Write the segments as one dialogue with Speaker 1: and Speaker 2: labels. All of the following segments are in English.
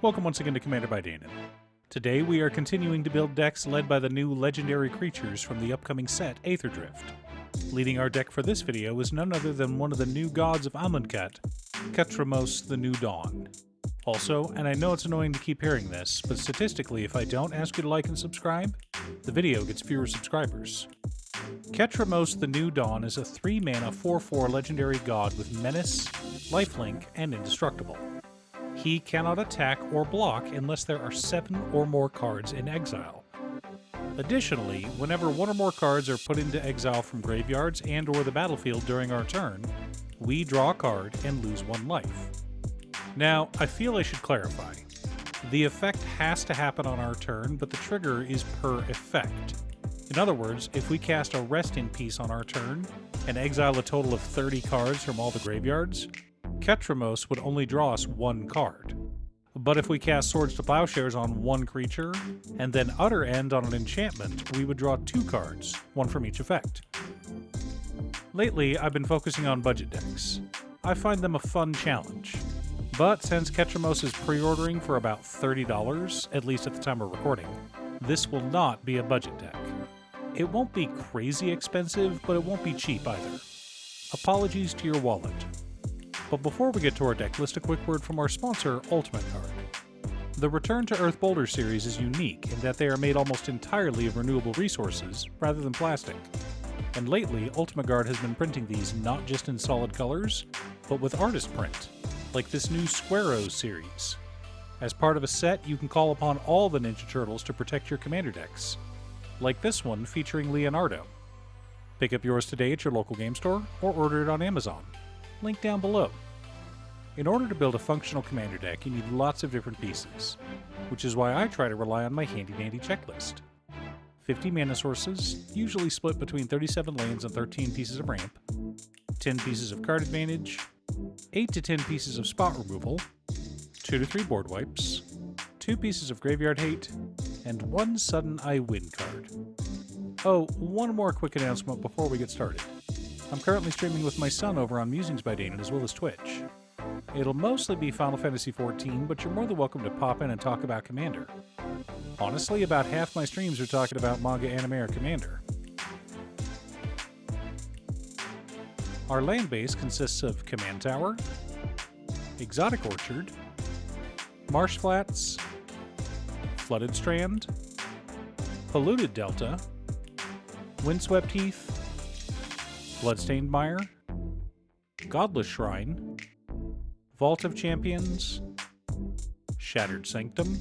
Speaker 1: Welcome once again to Commander by Danon. Today we are continuing to build decks led by the new legendary creatures from the upcoming set, Aetherdrift. Leading our deck for this video is none other than one of the new gods of Amonkhet, Ketramose the New Dawn. Also, and I know it's annoying to keep hearing this, but statistically if I don't ask you to like and subscribe, the video gets fewer subscribers. Ketramose the New Dawn is a 3-mana 4/4 legendary god with Menace, Lifelink, and Indestructible. He cannot attack or block unless there are 7 or more cards in exile. Additionally, whenever 1 or more cards are put into exile from graveyards and or the battlefield during our turn, we draw a card and lose 1 life. Now, I feel I should clarify. The effect has to happen on our turn, but the trigger is per effect. In other words, if we cast a Rest in Peace on our turn and exile a total of 30 cards from all the graveyards, Ketramose would only draw us 1 card. But if we cast Swords to Plowshares on 1 creature, and then Utter End on an enchantment, we would draw 2 cards, 1 from each effect. Lately, I've been focusing on budget decks. I find them a fun challenge. But since Ketramose is pre-ordering for about $30, at least at the time of recording, this will not be a budget deck. It won't be crazy expensive, but it won't be cheap either. Apologies to your wallet. But before we get to our deck list, a quick word from our sponsor, Ultimate Guard. The Return to Earth Boulder series is unique in that they are made almost entirely of renewable resources, rather than plastic. And lately, Ultimate Guard has been printing these not just in solid colors, but with artist print, like this new Squaros series. As part of a set, you can call upon all the Ninja Turtles to protect your commander decks, like this one featuring Leonardo. Pick up yours today at your local game store, or order it on Amazon. Link down below. In order to build a functional commander deck, you need lots of different pieces, which is why I try to rely on my handy-dandy checklist. 50 mana sources, usually split between 37 lands and 13 pieces of ramp, 10 pieces of card advantage, 8 to 10 pieces of spot removal, 2 to 3 board wipes, 2 pieces of graveyard hate, and 1 sudden I win card. Oh, one more quick announcement before we get started. I'm currently streaming with my son over on Musings by Danon as well as Twitch. It'll mostly be Final Fantasy XIV, but you're more than welcome to pop in and talk about Commander. Honestly, about half my streams are talking about manga, anime, or Commander. Our land base consists of Command Tower, Exotic Orchard, Marsh Flats, Flooded Strand, Polluted Delta, Windswept Heath, Bloodstained Mire, Godless Shrine, Vault of Champions, Shattered Sanctum,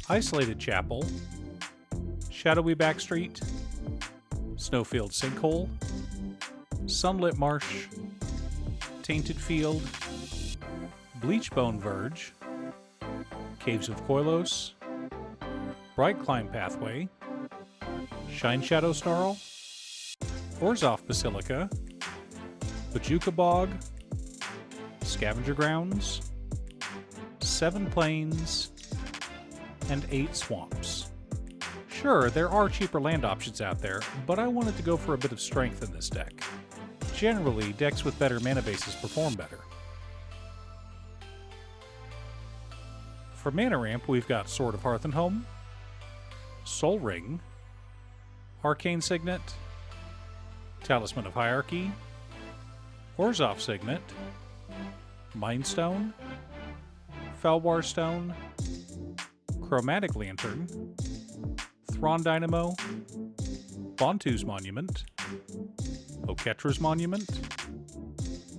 Speaker 1: Isolated Chapel, Shadowy Backstreet, Snowfield Sinkhole, Sunlit Marsh, Tainted Field, Bleachbone Verge, Caves of Koilos, Bright Climb Pathway, Shine Shadow Snarl, Orzhov Basilica, Bajuka Bog, Scavenger Grounds, 7 Plains, and 8 Swamps. Sure, there are cheaper land options out there, but I wanted to go for a bit of strength in this deck. Generally, decks with better mana bases perform better. For mana ramp, we've got Sword of Hearth and Home, Sol Ring, Arcane Signet, Talisman of Hierarchy, Orzhov Signet, Mindstone, Felwar Stone, Chromatic Lantern, Thrawn Dynamo, Bontu's Monument, Oketra's Monument,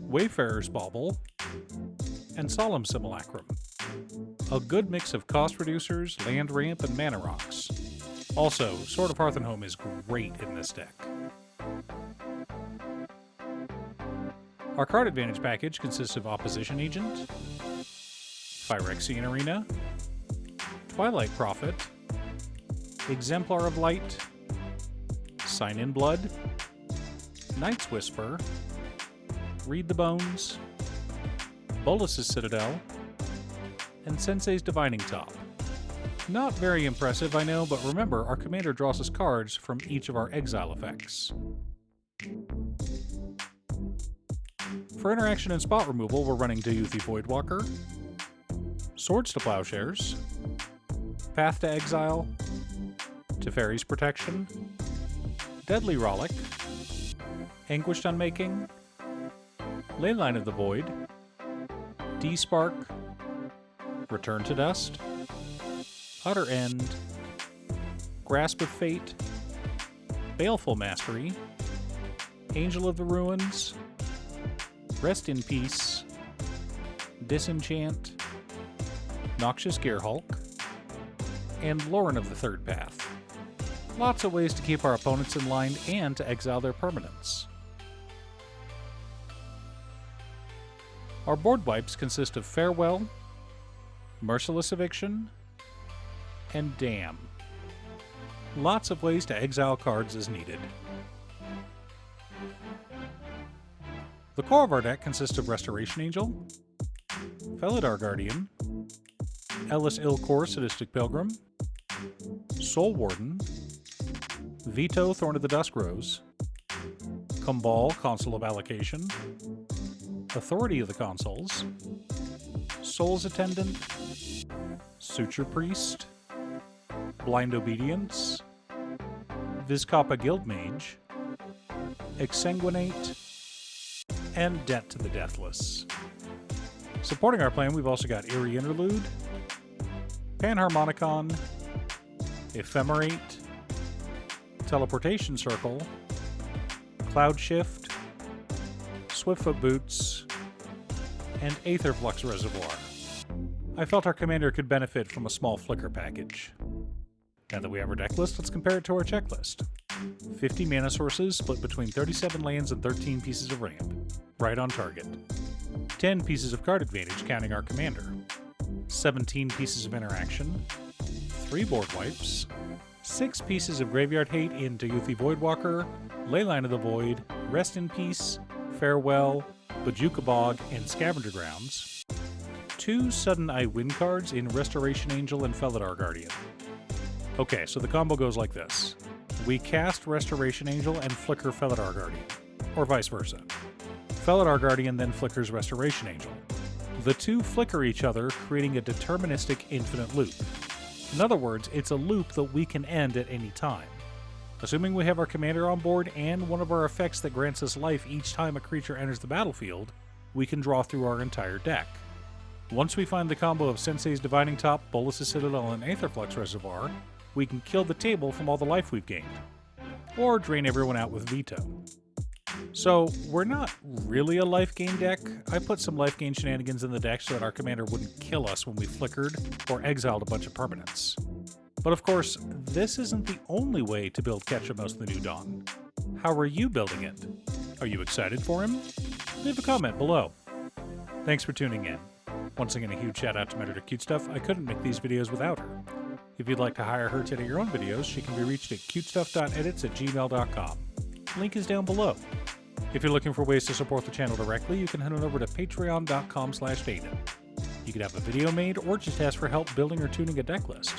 Speaker 1: Wayfarer's Bauble, and Solemn Simulacrum. A good mix of cost reducers, land ramp, and mana rocks. Also, Sword of Hearth and Home is great in this deck. Our card advantage package consists of Opposition Agent, Phyrexian Arena, Twilight Prophet, Exemplar of Light, Sign in Blood, Night's Whisper, Read the Bones, Bolus's Citadel, and Sensei's Divining Top. Not very impressive, I know, but remember, our commander draws us cards from each of our exile effects. For interaction and spot removal, we're running Dayuthi Voidwalker, Swords to Plowshares, Path to Exile, Teferi's Protection, Deadly Rollick, Anguished Unmaking, Leyline of the Void, D-Spark, Return to Dust, Utter End, Grasp of Fate, Baleful Mastery, Angel of the Ruins, Rest in Peace, Disenchant, Noxious Gearhulk, and Lauren of the Third Path. Lots of ways to keep our opponents in line and to exile their permanents. Our board wipes consist of Farewell, Merciless Eviction, and Damn. Lots of ways to exile cards as needed. The core of our deck consists of Restoration Angel, Felidar Guardian, Ellis Ilkor Sadistic Pilgrim, Soul Warden, Veto Thorn of the Dusk Rose, Kumbal Consul of Allocation, Authority of the Consuls, Soul's Attendant, Suture Priest, Blind Obedience, Vizcapa Guildmage, Exsanguinate, and Debt to the Deathless. Supporting our plan, we've also got Eerie Interlude, Panharmonicon, Ephemerate, Teleportation Circle, Cloud Shift, Swiftfoot Boots, and Aetherflux Reservoir. I felt our commander could benefit from a small flicker package. Now that we have our deck list, let's compare it to our checklist. 50 mana sources split between 37 lands and 13 pieces of ramp. Right on target. 10 pieces of card advantage counting our commander. 17 pieces of interaction. 3 board wipes. 6 pieces of graveyard hate in Teyuthi Voidwalker, Leyline of the Void, Rest in Peace, Farewell, Bajuka Bog, and Scavenger Grounds. 2 Sudden I Win cards in Restoration Angel and Felidar Guardian. Okay, so the combo goes like this. We cast Restoration Angel and flicker Felidar Guardian, or vice versa. Felidar Guardian then flickers Restoration Angel. The two flicker each other, creating a deterministic infinite loop. In other words, it's a loop that we can end at any time. Assuming we have our commander on board and one of our effects that grants us life each time a creature enters the battlefield, we can draw through our entire deck. Once we find the combo of Sensei's Dividing Top, Bolas' Citadel, and Aetherflux Reservoir, we can kill the table from all the life we've gained, or drain everyone out with Veto. So, we're not really a life gain deck. I put some life gain shenanigans in the deck so that our commander wouldn't kill us when we flickered or exiled a bunch of permanents. But of course, this isn't the only way to build Ketramose the New Dawn. How are you building it? Are you excited for him? Leave a comment below. Thanks for tuning in. Once again, a huge shout out to my editor Cutestuff. I couldn't make these videos without her. If you'd like to hire her to edit your own videos, she can be reached at cutestuff.edits at gmail.com. Link is down below. If you're looking for ways to support the channel directly, you can head on over to patreon.com/Dayton. You can have a video made or just ask for help building or tuning a deck list.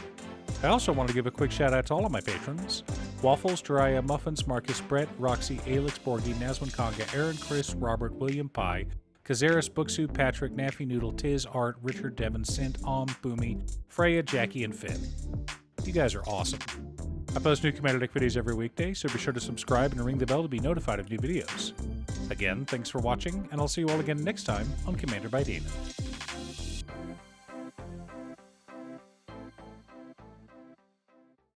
Speaker 1: I also want to give a quick shout out to all of my patrons: Waffles, Jiraiya, Muffins, Marcus, Brett, Roxy, Alex, Borgie, Nazwin Conga, Aaron, Chris, Robert, William Pye, Kazaris, Booksu, Patrick, Naffy Noodle, Tiz, Art, Richard, Devin, Sint, Boomy, Freya, Jackie, and Finn. You guys are awesome. I post new Commander Deck videos every weekday, so be sure to subscribe and ring the bell to be notified of new videos. Again, thanks for watching, and I'll see you all again next time on Commander by Dayton.